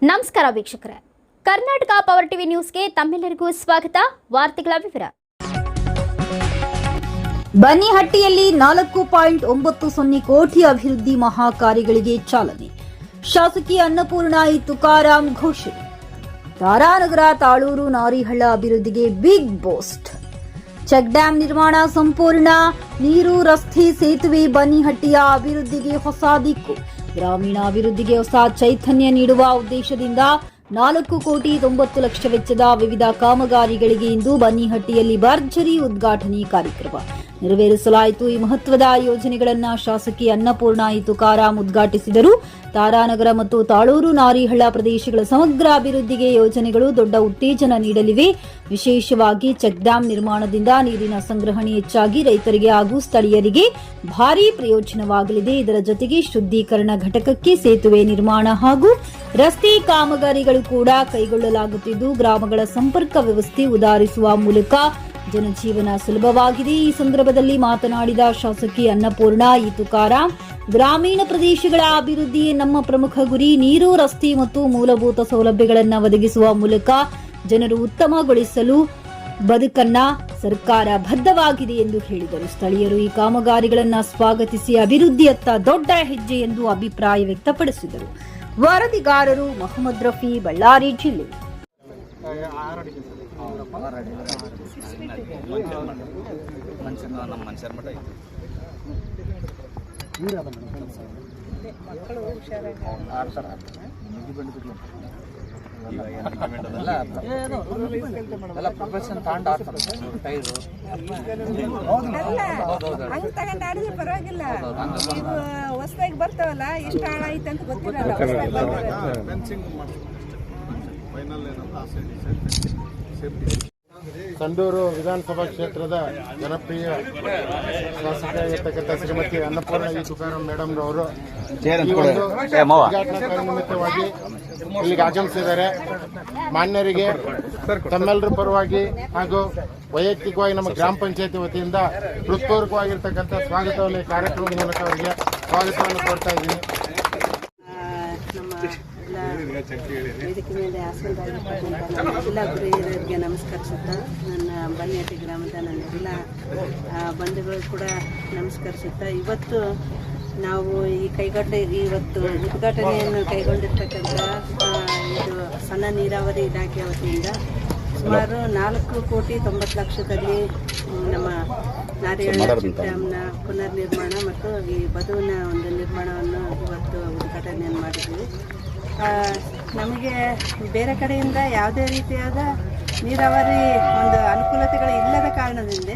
ನಮಸ್ಕಾರ ವೀಕ್ಷಕರೇ, Karnataka power TV ನ್ಯೂಸ್ಗೆ ತಮ್ಮೆಲ್ಲರಿಗೂ ಸ್ವಾಗತ. ವಾರ್ತೆಗಳ ವಿವರ. ಬನ್ನಿಹಟ್ಟಿಯಲ್ಲಿ 4.90 ಕೋಟಿ ಅಭಿವೃದ್ಧಿ ಮಹಾಕಾರ್ಯಗಳಿಗೆ ಚಾಲನೆ. ಶಾಸಕಿ ಅನ್ನಪೂರ್ಣ ತುಕಾರಾಂ ಘೋಷಣೆ. ತಾರಾನಗರ ತಾಳೂರು ನಾರಿಹಳ್ಳ ಅಭಿವೃದ್ಧಿಗೆ ಬಿಗ್ ಬೂಸ್ಟ್. ಚೆಕ್ ಡ್ಯಾಂ ನಿರ್ಮಾಣ ಸಂಪೂರ್ಣ. ನೀರು, ರಸ್ತೆ, ಸೇತುವೆ, ಬನ್ನಿಹಟ್ಟಿಯ ಅಭಿವೃದ್ಧಿಗೆ ಹೊಸ ದಿಕ್ಕು. ಗ್ರಾಮೀಣಾಭಿವೃದ್ಧಿಗೆ ಹೊಸ ಚೈತನ್ಯ ನೀಡುವ ಉದ್ದೇಶದಿಂದ 4.90 ಕೋಟಿ ವೆಚ್ಚದ ವಿವಿಧ ಕಾಮಗಾರಿಗಳಿಗೆ ಇಂದು ಬನ್ನಿಹಟ್ಟಿಯಲ್ಲಿ ಭರ್ಜರಿ ಉದ್ಘಾಟನೆ ಕಾರ್ಯಕ್ರಮ ನೆರವೇರಿಸಲಾಯಿತು. ಈ ಮಹತ್ವದ ಯೋಜನೆಗಳನ್ನು ಶಾಸಕಿ ಅನ್ನಪೂರ್ಣ ತುಕಾರಾಂ ಉದ್ಘಾಟಿಸಿದರು. ತಾರಾನಗರ ಮತ್ತು ತಾಳೂರು ನಾರಿಹಳ್ಳ ಪ್ರದೇಶಗಳ ಸಮಗ್ರ ಅಭಿವೃದ್ಧಿಗೆ ಯೋಜನೆಗಳು ದೊಡ್ಡ ಉತ್ತೇಜನ ನೀಡಲಿವೆ. ವಿಶೇಷವಾಗಿ ಚೆಕ್ ಡ್ಯಾಂ ನಿರ್ಮಾಣದಿಂದ ನೀರಿನ ಸಂಗ್ರಹಣೆ ಹೆಚ್ಚಾಗಿ ರೈತರಿಗೆ ಹಾಗೂ ಸ್ಥಳೀಯರಿಗೆ ಭಾರೀ ಪ್ರಯೋಜನವಾಗಲಿದೆ. ಇದರ ಜೊತೆಗೆ ಶುದ್ಧೀಕರಣ ಘಟಕಕ್ಕೆ ಸೇತುವೆ ನಿರ್ಮಾಣ ಹಾಗೂ ರಸ್ತೆ ಕಾಮಗಾರಿಗಳು ಕೂಡ ಕೈಗೊಳ್ಳಲಾಗುತ್ತಿದ್ದು ಗ್ರಾಮಗಳ ಸಂಪರ್ಕ ವ್ಯವಸ್ಥೆ ಉದಾರಿಸುವ ಮೂಲಕ ಜನಜೀವನ ಸುಲಭವಾಗಿದೆ. ಈ ಸಂದರ್ಭದಲ್ಲಿ ಮಾತನಾಡಿದ ಶಾಸಕಿ ಅನ್ನಪೂರ್ಣ ತುಕಾರಾಂ, ಗ್ರಾಮೀಣ ಪ್ರದೇಶಗಳ ಅಭಿವೃದ್ಧಿ ನಮ್ಮ ಪ್ರಮುಖ ಗುರಿ. ನೀರು, ರಸ್ತೆ ಮತ್ತು ಮೂಲಭೂತ ಸೌಲಭ್ಯಗಳನ್ನು ಒದಗಿಸುವ ಮೂಲಕ ಜನರು ಉತ್ತಮಗೊಳಿಸಲು ಬದುಕನ್ನ ಸರ್ಕಾರ ಬದ್ಧವಾಗಿದೆ ಎಂದು ಹೇಳಿದರು. ಸ್ಥಳೀಯರು ಈ ಕಾಮಗಾರಿಗಳನ್ನು ಸ್ವಾಗತಿಸಿ ಅಭಿವೃದ್ಧಿಯತ್ತ ದೊಡ್ಡ ಹೆಜ್ಜೆ ಎಂದು ಅಭಿಪ್ರಾಯ ವ್ಯಕ್ತಪಡಿಸಿದರು. ವರದಿಗಾರರು ಮೊಹಮ್ಮದ್ ರಫಿ, ಬಳ್ಳಾರಿ ಜಿಲ್ಲೆ. ಪರವಾಗಿಲ್ಲ, ಹೊಸದಾಗಿ ಬರ್ತಾವಲ್ಲ ಎಷ್ಟು ಹಾಳ ಐತೆ ಅಂತ ಗೊತ್ತಿರಲ್ಲ. ಸಂಡೂರು ವಿಧಾನಸಭಾ ಕ್ಷೇತ್ರದ ಜನಪ್ರಿಯ ಶಾಸಕರಾಗಿರ್ತಕ್ಕಂಥ ಶ್ರೀಮತಿ ಅನ್ನಪೂರ್ಣ ತುಕಾರಾಂ ಮೇಡಮ್ ರವರು ಉದ್ಘಾಟನಾ ಕಾರ್ಯನಿಮಿತ್ತವಾಗಿ ಇಲ್ಲಿಗೆ ಆಗಮಿಸಿದ್ದಾರೆ. ಮಾನ್ಯರಿಗೆ ತಮ್ಮೆಲ್ಲರ ಪರವಾಗಿ ಹಾಗೂ ವೈಯಕ್ತಿಕವಾಗಿ ನಮ್ಮ ಗ್ರಾಮ ಪಂಚಾಯತಿ ವತಿಯಿಂದ ಹೃತ್ಪೂರ್ವಕವಾಗಿರ್ತಕ್ಕಂಥ ಸ್ವಾಗತವನ್ನು ಈ ಕಾರ್ಯಕ್ರಮದ ಮೂಲಕ ಅವರಿಗೆ ಸ್ವಾಗತವನ್ನು ಕೊಡ್ತಾ ಇದ್ದೀನಿ. ವೇದಿಕೆ ಮೇಲೆ ಆಸೀನರಾಗಿರ್ತಕ್ಕಂಥ ಎಲ್ಲ ಗುರಿಯರಿಗೆ ನಮಸ್ಕರಿಸುತ್ತಾ, ನನ್ನ ಬನ್ನಿಹಟ್ಟಿ ಗ್ರಾಮದ ನನ್ನ ಎಲ್ಲ ಬಂಧುಗಳು ಕೂಡ ನಮಸ್ಕರಿಸುತ್ತಾ, ಇವತ್ತು ನಾವು ಇವತ್ತು ಉದ್ಘಾಟನೆಯನ್ನು ಕೈಗೊಂಡಿರ್ತಕ್ಕಂಥ ಇದು ಸಣ್ಣ ನೀರಾವರಿ ಇಲಾಖೆ ವತಿಯಿಂದ ಸುಮಾರು 4.90 ಕೋಟಿ ನಮ್ಮ ನಾರಿಹಳ್ಳ ಚೆಕ್ ಡ್ಯಾಮ್ನ ಪುನರ್ ನಿರ್ಮಾಣ ಮತ್ತು ಈ ಬದುವಿನ ಒಂದು ನಿರ್ಮಾಣವನ್ನು ಇವತ್ತು ಉದ್ಘಾಟನೆಯನ್ನು ಮಾಡಿದ್ದೀವಿ. ನಮಗೆ ಬೇರೆ ಕಡೆಯಿಂದ ಯಾವುದೇ ರೀತಿಯಾದ ನೀರಾವರಿ ಒಂದು ಅನುಕೂಲತೆಗಳು ಇಲ್ಲದ ಕಾರಣದಿಂದ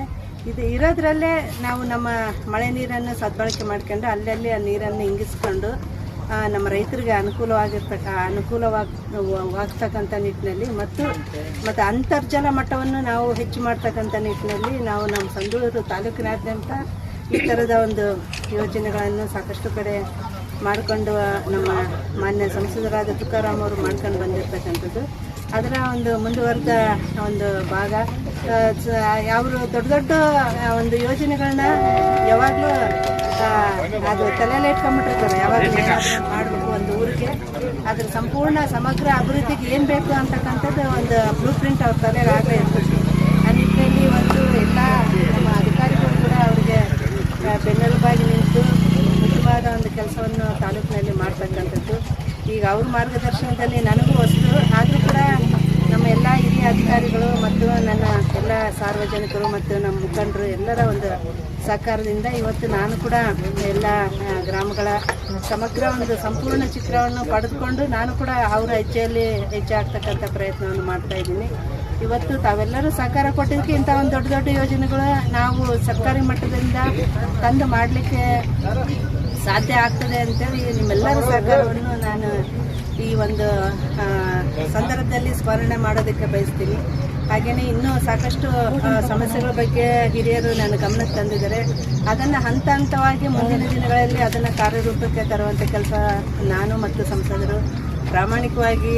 ಇದು ಇರೋದ್ರಲ್ಲೇ ನಾವು ನಮ್ಮ ಮಳೆ ನೀರನ್ನು ಸದ್ಬಳಕೆ ಮಾಡ್ಕೊಂಡು ಅಲ್ಲಲ್ಲಿ ಆ ನೀರನ್ನು ಇಂಗಿಸ್ಕೊಂಡು ನಮ್ಮ ರೈತರಿಗೆ ಅನುಕೂಲವಾಗ್ತಕ್ಕಂಥ ನಿಟ್ಟಿನಲ್ಲಿ ಮತ್ತು ಅಂತರ್ಜಲ ಮಟ್ಟವನ್ನು ನಾವು ಹೆಚ್ಚು ಮಾಡ್ತಕ್ಕಂಥ ನಿಟ್ಟಿನಲ್ಲಿ ನಾವು ನಮ್ಮ ಸಂಡೂರು ತಾಲೂಕಿನಾದ್ಯಂತ ಈ ಥರದ ಒಂದು ಯೋಜನೆಗಳನ್ನು ಸಾಕಷ್ಟು ಕಡೆ ಮಾಡಿಕೊಂಡು ನಮ್ಮ ಮಾನ್ಯ ಸಂಸದರಾದ ತುಕಾರಾಂ ಅವರು ಮಾಡ್ಕೊಂಡು ಬಂದಿರತಕ್ಕಂಥದ್ದು. ಅದರ ಒಂದು ಮುಂದುವರೆದ ಒಂದು ಭಾಗ. ಅವರು ದೊಡ್ಡ ಒಂದು ಯೋಜನೆಗಳನ್ನ ಯಾವಾಗಲೂ ಅದು ತಲೆಯಲ್ಲಿ ಇಟ್ಕೊಂಡ್ಬಿಟ್ಟಿರ್ತಾರೆ. ಯಾವಾಗಲೂ ಮಾಡಬೇಕು ಒಂದು ಊರಿಗೆ ಅದ್ರ ಸಂಪೂರ್ಣ ಸಮಗ್ರ ಅಭಿವೃದ್ಧಿಗೆ ಏನು ಬೇಕು ಅಂತಕ್ಕಂಥದ್ದು ಒಂದು ಬ್ಲೂ ಪ್ರಿಂಟ್ ಅವ್ರ ತಲೆಗೆ ಆಗಲೇ ಇರ್ತದೆ. ಆ ನಿಟ್ಟಿನಲ್ಲಿ ಇವತ್ತು ಎಲ್ಲ ನಮ್ಮ ಅಧಿಕಾರಿಗಳು ಕೂಡ ಅವರಿಗೆ ಬೆನ್ನೆಲುಬಾಗಿ ನಿಂತು ಮುಖ್ಯವಾದ ಒಂದು ಕೆಲಸವನ್ನು ತಾಲೂಕಿನಲ್ಲಿ ಮಾಡ್ತಕ್ಕಂಥದ್ದು. ಈಗ ಅವ್ರ ಮಾರ್ಗದರ್ಶನದಲ್ಲಿ ನನಗೂ ಹೊಸದು, ಆದರೂ ಕೂಡ ನಮ್ಮ ಎಲ್ಲ ಹಿರಿಯ ಅಧಿಕಾರಿಗಳು ಮತ್ತು ನನ್ನ ಎಲ್ಲ ಸಾರ್ವಜನಿಕರು ಮತ್ತು ನಮ್ಮ ಮುಖಂಡರು ಎಲ್ಲರ ಒಂದು ಸಹಕಾರದಿಂದ ಇವತ್ತು ನಾನು ಕೂಡ ಎಲ್ಲ ಗ್ರಾಮಗಳ ಸಮಗ್ರ ಒಂದು ಸಂಪೂರ್ಣ ಚಿತ್ರವನ್ನು ಪಡೆದುಕೊಂಡು ನಾನು ಕೂಡ ಅವರ ಹೆಚ್ಚಾಗ್ತಕ್ಕಂಥ ಪ್ರಯತ್ನವನ್ನು ಮಾಡ್ತಾ ಇದ್ದೀನಿ. ಇವತ್ತು ತಾವೆಲ್ಲರೂ ಸಹಕಾರ ಕೊಟ್ಟಿದ್ದಕ್ಕೆ ಇಂಥ ಒಂದು ದೊಡ್ಡ ಯೋಜನೆಗಳು ನಾವು ಸರ್ಕಾರಿ ಮಟ್ಟದಿಂದ ತಂದು ಮಾಡಲಿಕ್ಕೆ ಸಾಧ್ಯ ಆಗ್ತದೆ ಅಂತೇಳಿ ನಿಮ್ಮೆಲ್ಲರ ಸಹಕಾರವನ್ನು ನಾನು ಈ ಒಂದು ಸಂದರ್ಭದಲ್ಲಿ ಸ್ಮರಣೆ ಮಾಡೋದಕ್ಕೆ ಬಯಸ್ತೀನಿ. ಹಾಗೆಯೇ ಇನ್ನೂ ಸಾಕಷ್ಟು ಸಮಸ್ಯೆಗಳ ಬಗ್ಗೆ ಹಿರಿಯರು ನನ್ನ ಗಮನಕ್ಕೆ ತಂದಿದ್ದಾರೆ. ಅದನ್ನು ಹಂತ ಹಂತವಾಗಿ ಮುಂದಿನ ದಿನಗಳಲ್ಲಿ ಅದನ್ನು ಕಾರ್ಯರೂಪಕ್ಕೆ ತರುವಂಥ ಕೆಲಸ ನಾನು ಮತ್ತು ಸಂಸದರು ಪ್ರಾಮಾಣಿಕವಾಗಿ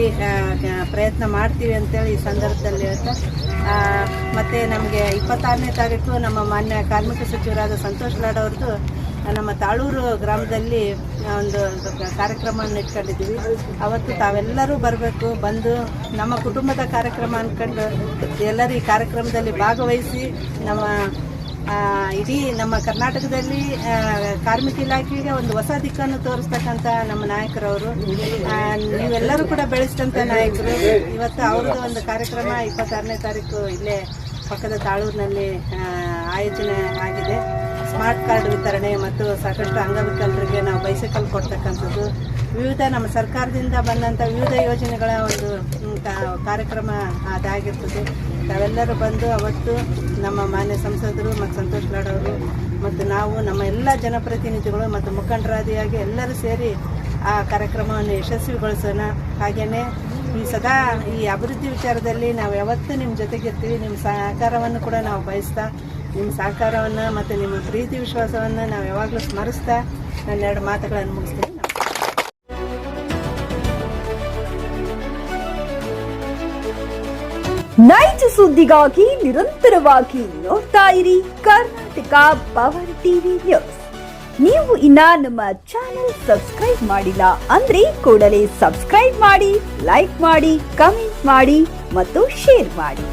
ಪ್ರಯತ್ನ ಮಾಡ್ತೀವಿ ಅಂತೇಳಿ ಈ ಸಂದರ್ಭದಲ್ಲಿ ಹೇಳ್ತಾ, ಮತ್ತು ನಮಗೆ 26ನೇ ತಾರೀಕು ನಮ್ಮ ಮಾನ್ಯ ಕಾರ್ಮಿಕ ಸಚಿವರಾದ ಸಂತೋಷ್ ಲಾಡ್ ಅವ್ರದ್ದು ನಮ್ಮ ತಾಳೂರು ಗ್ರಾಮದಲ್ಲಿ ಒಂದು ಕಾರ್ಯಕ್ರಮವನ್ನು ಇಟ್ಕೊಂಡಿದ್ದೀವಿ. ಅವತ್ತು ತಾವೆಲ್ಲರೂ ಬರಬೇಕು, ಬಂದು ನಮ್ಮ ಕುಟುಂಬದ ಕಾರ್ಯಕ್ರಮ ಅಂದ್ಕೊಂಡು ಎಲ್ಲರೂ ಈ ಕಾರ್ಯಕ್ರಮದಲ್ಲಿ ಭಾಗವಹಿಸಿ ನಮ್ಮ ಇಡೀ ನಮ್ಮ ಕರ್ನಾಟಕದಲ್ಲಿ ಕಾರ್ಮಿಕ ಇಲಾಖೆಗೆ ಒಂದು ಹೊಸ ದಿಕ್ಕನ್ನು ತೋರಿಸ್ತಕ್ಕಂಥ ನಮ್ಮ ನಾಯಕರವರು, ನೀವೆಲ್ಲರೂ ಕೂಡ ಬೆಳೆಸಿದಂಥ ನಾಯಕರು. ಇವತ್ತು ಅವ್ರದ್ದು ಒಂದು ಕಾರ್ಯಕ್ರಮ 26ನೇ ತಾರೀಕು ಇಲ್ಲೇ ಪಕ್ಕದ ತಾಳೂರಿನಲ್ಲಿ ಆಯೋಜನೆ ಆಗಿದೆ. ಸ್ಮಾರ್ಟ್ ಕಾರ್ಡ್ ವಿತರಣೆ ಮತ್ತು ಸಾಕಷ್ಟು ಅಂಗವಿಕಲರಿಗೆ ನಾವು ಬೈಸೈಕಲ್ ಕೊಡ್ತಕ್ಕಂಥದ್ದು, ವಿವಿಧ ನಮ್ಮ ಸರ್ಕಾರದಿಂದ ಬಂದಂಥ ವಿವಿಧ ಯೋಜನೆಗಳ ಒಂದು ಕಾರ್ಯಕ್ರಮ ಅದಾಗಿರ್ತದೆ. ತಾವೆಲ್ಲರೂ ಬಂದು ಅವತ್ತು ನಮ್ಮ ಮಾನ್ಯ ಸಂಸದರು ಮತ್ತು ಸಂತೋಷ್ ಲಾಡ್ ಅವರು ಮತ್ತು ನಾವು ನಮ್ಮ ಎಲ್ಲ ಜನಪ್ರತಿನಿಧಿಗಳು ಮತ್ತು ಮುಖಂಡರಾದಿಯಾಗಿ ಎಲ್ಲರೂ ಸೇರಿ ಆ ಕಾರ್ಯಕ್ರಮವನ್ನು ಯಶಸ್ವಿಗೊಳಿಸೋಣ. ಹಾಗೆಯೇ ಸದಾ ಈ ಅಭಿವೃದ್ಧಿ ವಿಚಾರದಲ್ಲಿ ನಾವು ಯಾವತ್ತೂ ನಿಮ್ಮ ಜೊತೆಗಿರ್ತೀವಿ. ನಿಮ್ಮ ಸಹಕಾರವನ್ನು ಕೂಡ ನಾವು ಬಯಸ್ತಾ, ನಿಮ್ಮ ಸಹಕಾರವನ್ನು ಮತ್ತು ನಿಮ್ಮ ಪ್ರೀತಿ ವಿಶ್ವಾಸವನ್ನು ನಾವು ಯಾವಾಗಲೂ ಸ್ಮರಿಸ್ತಾ ನನ್ನ 2 ಮಾತುಗಳನ್ನು ಮುಗಿಸ್ತೀನಿ. ನೈಜ ಸುದ್ದಿಗಾಗಿ ನಿರಂತರವಾಗಿ ನೋಡ್ತಾ ಇರಿ ಕರ್ನಾಟಕ ಪವರ್ ಟಿವಿ ನ್ಯೂಸ್. ನೀವು ಇನ್ನ ನಮ್ಮ ಚಾನೆಲ್ ಸಬ್ಸ್ಕ್ರೈಬ್ ಮಾಡಿಲ್ಲ ಅಂದ್ರೆ ಕೂಡಲೇ ಸಬ್ಸ್ಕ್ರೈಬ್ ಮಾಡಿ, ಲೈಕ್ ಮಾಡಿ, ಕಮೆಂಟ್ ಮಾಡಿ ಮತ್ತು ಶೇರ್ ಮಾಡಿ.